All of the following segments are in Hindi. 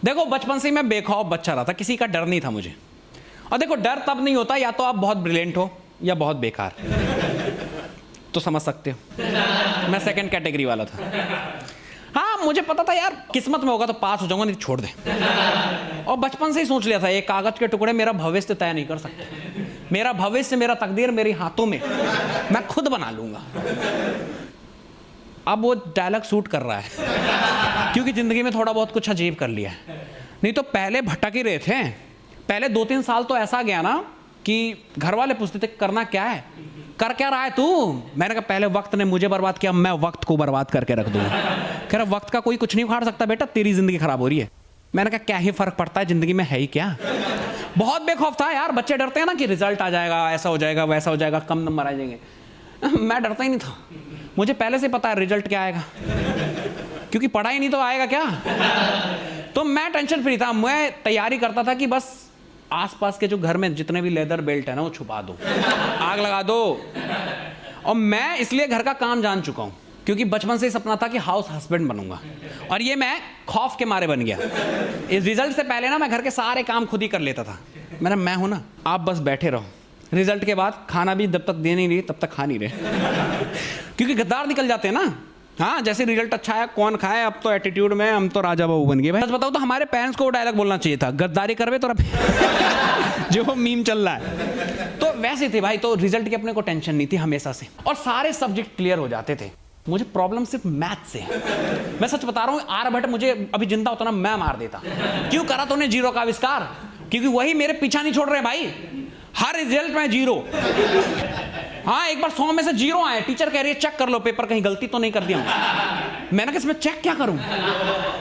देखो बचपन से ही मैं बेखौफ बच्चा रहा था, किसी का डर नहीं था मुझे। और देखो डर तब नहीं होता या तो आप बहुत ब्रिलियंट हो या बहुत बेकार, तो समझ सकते हो मैं सेकंड कैटेगरी वाला था। हाँ मुझे पता था यार किस्मत में होगा तो पास हो जाऊंगा, नहीं तो छोड़ दे। और बचपन से ही सोच लिया था ये कागज के टुकड़े मेरा भविष्य तय नहीं कर सकते, मेरा भविष्य मेरा तकदीर मेरे हाथों में, मैं खुद बना लूंगा। अब वो डायलॉग सूट कर रहा है क्योंकि जिंदगी में थोड़ा बहुत कुछ अजीब कर लिया है। नहीं तो पहले भटक ही रहे थे। पहले 2-3 साल तो ऐसा गया ना कि घर वाले पूछते थे करना क्या है, कर क्या रहा है तू। मैंने कहा पहले वक्त ने मुझे बर्बाद किया, मैं वक्त को बर्बाद करके रख दूंगा। कह रहा वक्त का कोई कुछ नहीं उखाड़ सकता बेटा, तेरी जिंदगी खराब हो रही है। मैंने कहा क्या ही फर्क पड़ता है, जिंदगी में है ही क्या। बहुत बेखौफ था यार। बच्चे डरते हैं ना कि रिजल्ट आ जाएगा, ऐसा हो जाएगा वैसा हो जाएगा, कम नंबर आ जाएंगे। मैं डरता ही नहीं था, मुझे पहले से पता है रिजल्ट क्या आएगा, क्योंकि पढ़ा ही नहीं तो आएगा क्या। तो मैं टेंशन फ्री था। मैं तैयारी करता था कि बस आसपास के जो घर में जितने भी लेदर बेल्ट है ना वो छुपा दो, आग लगा दो। और मैं इसलिए घर का काम जान चुका हूं क्योंकि बचपन से ही सपना था कि हाउस हस्बैंड बनूंगा, और ये मैं खौफ के मारे बन गया। इस रिजल्ट से पहले ना मैं घर के सारे काम खुद ही कर लेता था। मैं हूं ना, आप बस बैठे रहो। रिजल्ट के बाद खाना भी जब तक दे नहीं रही तब तक खा नहीं रहे क्योंकि गद्दार निकल जाते हैं ना। हाँ जैसे रिजल्ट अच्छा है कौन खाए, अब तो एटीट्यूड में हम तो राजा बाबू बन गए। भाई सच बताओ तो हमारे पेरेंट्स को डायलॉग बोलना चाहिए था, गद्दारी करवे तो जो मीम चल रहा है। तो वैसे थे भाई, तो रिजल्ट की अपने को टेंशन नहीं थी हमेशा से, और सारे सब्जेक्ट क्लियर हो जाते थे। मुझे प्रॉब्लम सिर्फ मैथ से है। मैं सच बता रहा हूँ, आर्यभट्ट मुझे अभी जिंदा होता ना मैं मार देता। क्यों करा तूने जीरो का आविष्कार, क्योंकि वही मेरे पीछा नहीं छोड़ रहे भाई। हर रिजल्ट में जीरो। हाँ एक बार 100 में से 0 आए, टीचर कह रही है चेक कर लो पेपर, कहीं गलती तो नहीं कर दिया। मैंने कहा इसमें चेक क्या करूं,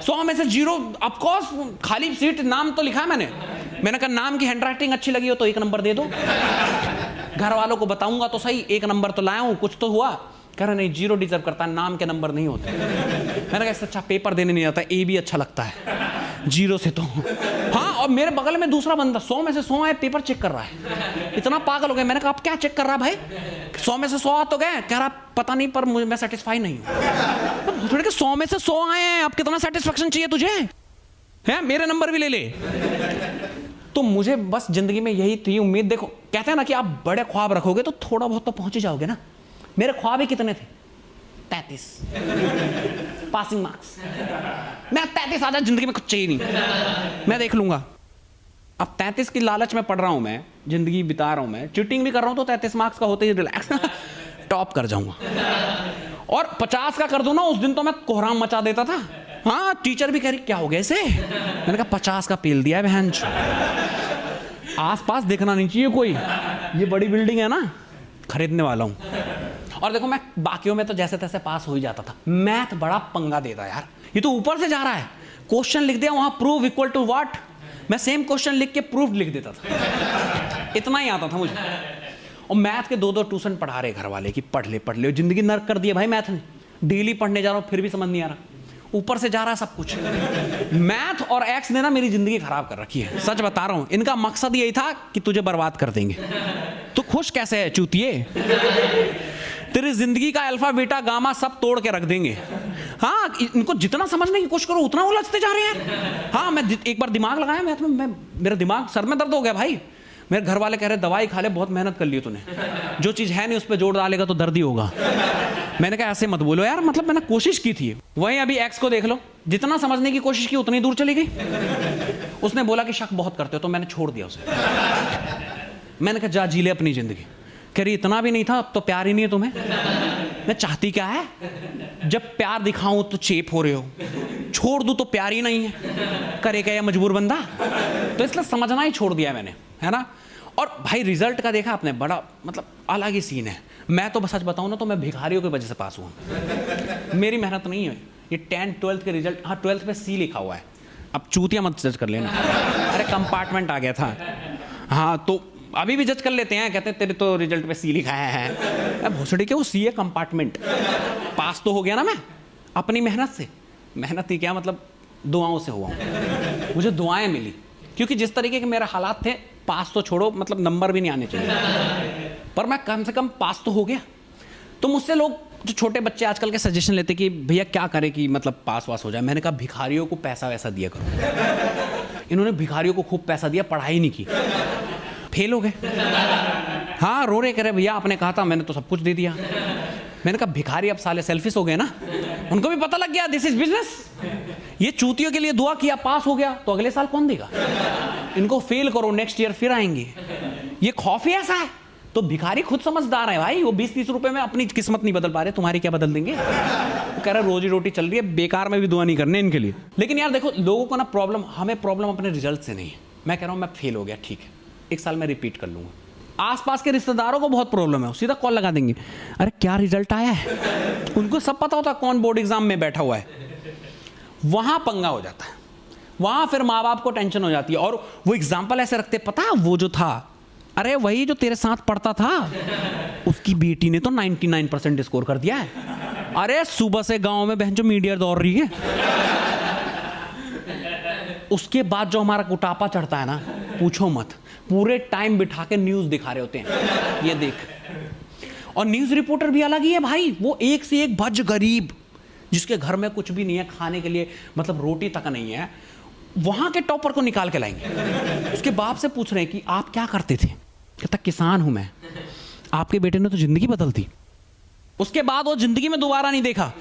100 में से 0। ऑफ कोर्स खाली सीट नाम तो लिखा है मैंने कहा नाम की हैंडराइटिंग अच्छी लगी हो तो 1 नंबर दे दो, घर वालों को बताऊंगा तो सही, 1 नंबर तो लाया हूं, कुछ तो हुआ। कह रहा नहीं 0 डिजर्व करता है, नाम के नंबर नहीं होते। मैंने कहा इससे अच्छा पेपर देने नहीं आता, ए भी अच्छा लगता है 0 से तो। हाँ और मेरे बगल में दूसरा बंदा 100 में से 100 आए, पेपर चेक कर रहा है। इतना पागल हो गया। मैंने कहा आप क्या चेक कर रहा भाई, 100 में से 100 आ तो गए। कह रहा पता नहीं पर मुझे मैं सेटिस्फाई नहीं हूँ। 100 में से 100 आए हैं, अब कितना सेटिस्फेक्शन चाहिए तुझे है, मेरे नंबर भी ले ले। तो मुझे बस जिंदगी में यही थी उम्मीद। देखो कहते हैं ना कि आप बड़े ख्वाब रखोगे तो थोड़ा बहुत तो पहुंच ही जाओगे ना। मेरे ख्वाब ही कितने थे, 33 पासिंग मार्क्स। मैं 33 आ जाए जिंदगी में कुछ चाहिए नहीं, मैं देख लूंगा। अब 33 की लालच में पढ़ रहा हूं, मैं जिंदगी बिता रहा हूं, मैं चीटिंग भी कर रहा हूं, तो 33 मार्क्स का होते ही रिलैक्स टॉप कर जाऊंगा। और 50 का कर दूं ना, उस दिन तो मैं कोहराम मचा देता था। हाँ टीचर भी कह रही क्या हो गया इसे। मैंने कहा 50 का पेल दिया है बहन। आसपास देखना नहीं चाहिए कोई, ये बड़ी बिल्डिंग है ना, खरीदने वाला हूं। और देखो मैं बाकियों में तो जैसे तैसे पास हो ही जाता था। मैथ बड़ा पंगा देता यार, ये तो ऊपर से जा रहा है। क्वेश्चन लिख दिया वहां, प्रूव इक्वल टू व्हाट, मैं सेम क्वेश्चन लिख के प्रूफ लिख देता था। इतना ही आता था मुझे। और मैथ के 2-2 ट्यूशन पढ़ा रहे घर वाले कि पढ़ ले। जिंदगी नर्क कर दिया भाई मैथ ने। डेली पढ़ने जा रहा हूं फिर भी समझ नहीं आ रहा, ऊपर से जा रहा है सब कुछ। मैथ और एक्स ने ना मेरी जिंदगी खराब कर रखी है, सच बता रहा हूं। इनका मकसद यही था कि तुझे बर्बाद कर देंगे। तू खुश कैसे है चूतिए, तेरी जिंदगी का अल्फा बीटा गामा सब तोड़ के रख देंगे। हाँ इनको जितना समझने की कोशिश करो उतना उलझते जा रहे हैं। हाँ मैं एक बार दिमाग लगाया मैथ में, मेरा दिमाग सर में दर्द हो गया भाई। मेरे घर वाले कह रहे दवाई खा ले, बहुत मेहनत कर ली तूने, जो चीज है नहीं उस पर जोड़ डालेगा तो दर्द ही होगा। मैंने कहा ऐसे मत बोलो यार, मतलब मैंने कोशिश की थी। वहीं अभी एक्स को देख लो, जितना समझने की कोशिश की उतनी दूर चली गई। उसने बोला कि शक बहुत करते हो, तो मैंने छोड़ दिया उसे। मैंने कहा जा जी ले अपनी जिंदगी। कह रही इतना भी नहीं था, अब तो प्यार ही नहीं है तुम्हें। मैं चाहती क्या है, जब प्यार दिखाऊं तो चेप हो रहे हो, छोड़ दूं तो प्यार ही नहीं है, करे क्या मजबूर बंदा। तो इसलिए समझना ही छोड़ दिया मैंने, है ना। और भाई रिजल्ट का देखा आपने, बड़ा मतलब अलग ही सीन है। मैं तो सच बताऊं ना तो मैं भिखारियों की वजह से पास हुआ, मेरी मेहनत नहीं है। ये 10th 12th के रिजल्ट, हाँ 12th पे C लिखा हुआ है। अब चूतिया मत जज कर लेना। अरे कंपार्टमेंट आ गया था। हाँ तो अभी भी जज कर लेते हैं, कहते हैं तेरे तो रिजल्ट पे C लिखा है। भोसड़ी के वो C है कंपार्टमेंट। पास तो हो गया ना मैं अपनी मेहनत से। मेहनत ही क्या, मतलब दुआओं से हुआ हूँ। मुझे दुआएं मिली, क्योंकि जिस तरीके के मेरे हालात थे, पास तो छोड़ो मतलब नंबर भी नहीं आने चाहिए, पर मैं कम से कम पास तो हो गया। तो मुझसे लोग जो छोटे बच्चे आजकल के सजेशन लेते कि भैया क्या करें कि मतलब पास वास हो जाए। मैंने कहा भिखारियों को पैसा वैसा दिया करो। इन्होंने भिखारियों को खूब पैसा दिया, पढ़ाई नहीं की, फेल हो गए। हाँ, रो रहे, कह रहे भैया आपने कहा था, मैंने तो सब कुछ दे दिया। मैंने कहा भिखारी अब साले सेल्फिश हो गए ना, उनको भी पता लग गया दिस इज बिजनेस। ये चूतियों के लिए दुआ किया, पास हो गया तो अगले साल कौन देगा? इनको फेल करो, नेक्स्ट ईयर फिर आएंगे। ये खौफ ही ऐसा है। तो भिखारी खुद समझदार है भाई, वो 20-30 रुपए में अपनी किस्मत नहीं बदल पा रहे, तुम्हारी क्या बदल देंगे? वो कह रहे रोजी रोटी चल रही है, बेकार में भी दुआ नहीं करने इनके लिए। लेकिन यार देखो, लोगों को ना प्रॉब्लम, हमें प्रॉब्लम अपने रिजल्ट से नहीं है। मैं कह रहा हूं मैं फेल हो गया, ठीक है, एक साल में रिपीट कर लूंगा। आसपास के रिश्तेदारों को बहुत प्रॉब्लम है, सीधा कॉल लगा देंगे, अरे क्या रिजल्ट आया है? उनको सब पता होता है कौन बोर्ड एग्जाम में बैठा हुआ है। वहां पंगा हो जाता है, वहां फिर माँ बाप को टेंशन हो जाती है। और वो एग्जाम्पल ऐसे रखते, पता वो जो था, अरे वही जो तेरे साथ पढ़ता था, उसकी बेटी ने तो 99% स्कोर कर दिया है। अरे सुबह से गांव में बहन जो मीडिया दौड़ रही है। उसके बाद जो हमारा कुटापा चढ़ता है ना, पूछो मत, पूरे टाइम बिठा के न्यूज दिखा रहे होते हैं, ये देख। और न्यूज रिपोर्टर भी अलग ही है भाई, वो एक से एक भज गरीब, जिसके घर में कुछ भी नहीं है खाने के लिए, मतलब रोटी तक नहीं है, वहां के टॉपर को निकाल के लाएंगे। उसके बाप से पूछ रहे हैं कि आप क्या करते थे? कहता किसान हूं मैं। आपके बेटे ने तो जिंदगी बदल दी। उसके बाद वो जिंदगी में दोबारा नहीं देखा।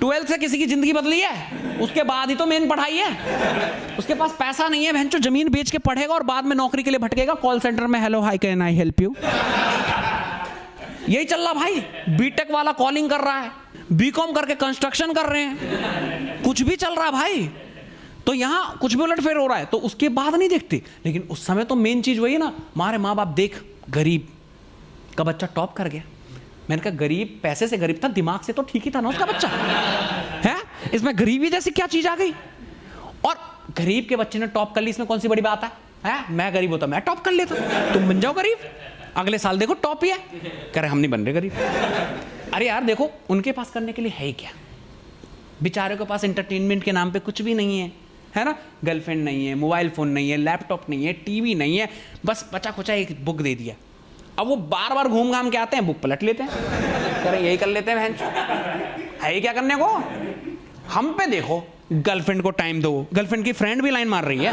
12th से किसी की जिंदगी बदली है? उसके बाद ही तो मेन पढ़ाई है। उसके पास पैसा नहीं है, बहनचोद जमीन बेच के पढ़ेगा और बाद में नौकरी के लिए भटकेगा कॉल सेंटर में, hello hi can I help you. यही चल रहा भाई। बीटेक वाला कॉलिंग कर रहा है, बीकॉम करके कंस्ट्रक्शन कर रहे हैं, कुछ भी चल रहा है भाई। तो यहां कुछ भी उलटफेर हो रहा है, तो उसके बाद नहीं देखते। लेकिन उस समय तो मेन चीज वही है ना, हमारे माँ बाप देख, गरीब का बच्चा टॉप कर गया। मैंने कहा गरीब पैसे से गरीब था, दिमाग से तो ठीक ही था ना उसका बच्चा, है? इसमें गरीबी जैसी क्या चीज आ गई? और गरीब के बच्चे ने टॉप कर ली, इसमें कौन सी बड़ी बात है? मैं गरीब होता मैं टॉप कर लेता, तुम बन जाओ गरीब, अगले साल देखो टॉप ही है। कह रहे हम नहीं बन रहे गरीब। अरे यार देखो, उनके पास करने के लिए है ही क्या? बेचारे के पास एंटरटेनमेंट के नाम पे कुछ भी नहीं है ना? गर्लफ्रेंड नहीं है, मोबाइल फोन नहीं है, लैपटॉप नहीं है, टीवी नहीं है, बस बचा खुचा एक बुक दे दिया। अब वो बार बार घूम घाम के आते हैं, बुक पलट लेते हैं, कह रहे यही कर लेते हैं, है ही क्या करने को? हम पे देखो, गर्लफ्रेंड को टाइम दो, गर्लफ्रेंड की फ्रेंड भी लाइन मार रही है।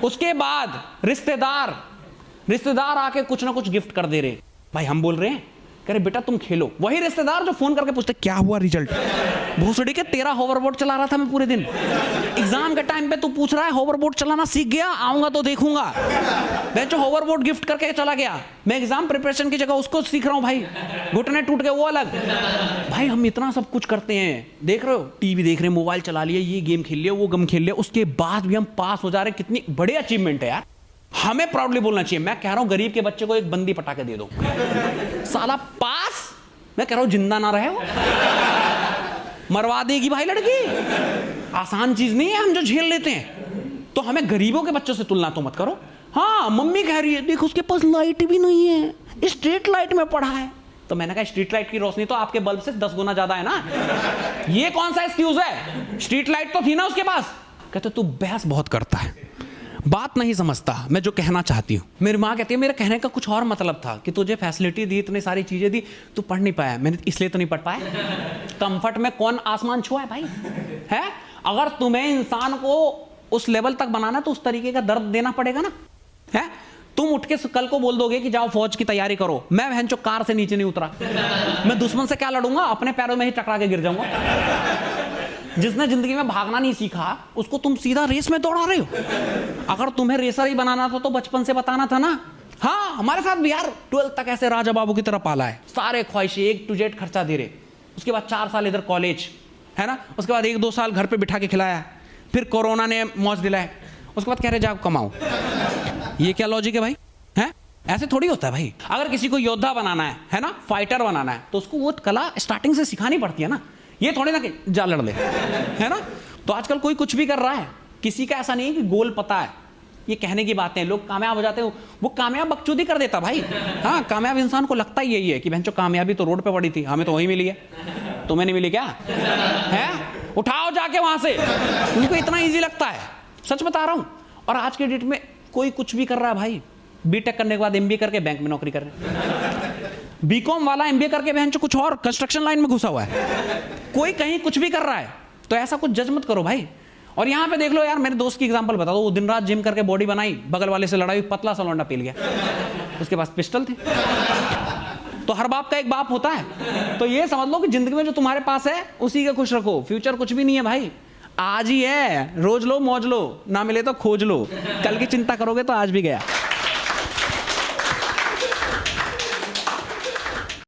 उसके बाद रिश्तेदार आके कुछ ना कुछ गिफ्ट कर दे रहे। भाई हम बोल रहे हैं, कह रहे बेटा तुम खेलो। वही रिश्तेदार जो फोन करके पूछते क्या हुआ रिजल्ट? भोसड़ी के तेरा होवरबोर्ड चला रहा था मैं पूरे दिन, एग्जाम के टाइम पे तू पूछ रहा है होवरबोर्ड चलाना सीख गया, आऊंगा तो देखूंगा। मैं जो होवरबोर्ड गिफ्ट करके चला गया, मैं एग्जाम प्रिपरेशन की जगह उसको सीख रहा हूं भाई, घुटने टूट गए वो अलग। भाई हम इतना सब कुछ करते हैं, देख रहे हो, टीवी देख रहे हैं, मोबाइल चला लिया, ये गेम खेल लिया, वो गेम खेल लिया, उसके बाद भी हम पास हो जा रहे। कितनी बड़ी अचीवमेंट है यार, हमें प्राउडली बोलना चाहिए। मैं कह रहा हूं गरीब के बच्चे को एक बंदी पटा के दे दो, साला पास। मैं कह रहा हूं जिंदा ना रहे हो, मरवा देगी भाई लड़की। आसान चीज नहीं है हम जो झेल लेते हैं। तो हमें गरीबों के बच्चों से तुलना तो मत करो। हाँ मम्मी कह रही है देखो उसके पास लाइट भी नहीं है, स्ट्रीट लाइट में पढ़ा है। तो मैंने कहा स्ट्रीट लाइट की रोशनी तो आपके बल्ब से 10 गुना ज्यादा है ना, ये कौन सा एक्सक्यूज है? स्ट्रीट लाइट तो थी ना उसके पास। कहते तू बहस बहुत करता है, बात नहीं समझता मैं जो कहना चाहती हूँ। मेरी माँ कहती है मेरे कहने का कुछ और मतलब था कि तुझे फैसिलिटी दी, इतनी सारी चीजें दी, तू पढ़ नहीं पाया। मैंने इसलिए तो नहीं पढ़ पाया। कंफर्ट में कौन आसमान छुआ है भाई? है अगर तुम्हें इंसान को उस लेवल तक बनाना तो उस तरीके का दर्द देना पड़ेगा ना। है तुम उठ के कल को बोल दोगे कि जाओ फौज की तैयारी करो, मैं बहन चो कार से नीचे नहीं उतरा, मैं दुश्मन से क्या लड़ूंगा? अपने पैरों में ही टकरा के गिर जाऊंगा। जिसने जिंदगी में भागना नहीं सीखा उसको तुम सीधा रेस में दौड़ा रहे हो। अगर तुम्हें रेसर ही बनाना था तो बचपन से बताना था ना। हाँ हमारे साथ भी यार 12th तक ऐसे राजा बाबू की तरह पाला है, सारे ख्वाहिशें A to Z खर्चा दे रहे। उसके बाद 4 साल इधर कॉलेज, है ना, उसके बाद 1-2 साल घर पे बिठा के खिलाया, फिर कोरोना ने मौज दिलाए, उसके बाद कह रहे जाओ कमाओ। ये क्या लॉजिक है भाई? है ऐसे थोड़ी होता है भाई। अगर किसी को योद्धा बनाना है ना, फाइटर बनाना है, तो उसको वो कला स्टार्टिंग से सिखानी पड़ती है ना। ये थोड़ी ना कि जा लड़ ले, है ना। तो आजकल कोई कुछ भी कर रहा है, किसी का ऐसा नहीं है कि गोल पता है। ये कहने की बातें, लोग कामयाब हो जाते हैं, वो कामयाब बकचोदी कर देता भाई। हाँ कामयाब इंसान को लगता ही यही है कि बहन चो कामयाबी तो रोड पे पड़ी थी, हमें तो वही मिली है, तुम्हें नहीं मिली क्या? है उठाओ जाके वहां से। उनको इतना इजी लगता है, सच बता रहा हूं। और आज के डेट में कोई कुछ भी कर रहा है भाई, बीटेक करने के बाद MBA करके बैंक में नौकरी कर रहे हैं, बीकॉम वाला एमबीए करके बहन चो कुछ और कंस्ट्रक्शन लाइन में घुसा हुआ है, कोई कहीं कुछ भी कर रहा है। तो ऐसा कुछ जज मत करो भाई। और यहाँ पे देख लो यार, मेरे दोस्त की एग्जांपल बता दो, वो दिन रात जिम करके बॉडी बनाई, बगल वाले से लड़ाई, पतला सा लौंडा पील गया, उसके पास पिस्टल थी। तो हर बाप का एक बाप होता है। तो ये समझ लो कि जिंदगी में जो तुम्हारे पास है उसी का खुश रखो, फ्यूचर कुछ भी नहीं है भाई, आज ही है, रोज लो मौज लो, ना मिले तो खोज लो, कल की चिंता करोगे तो आज भी गया।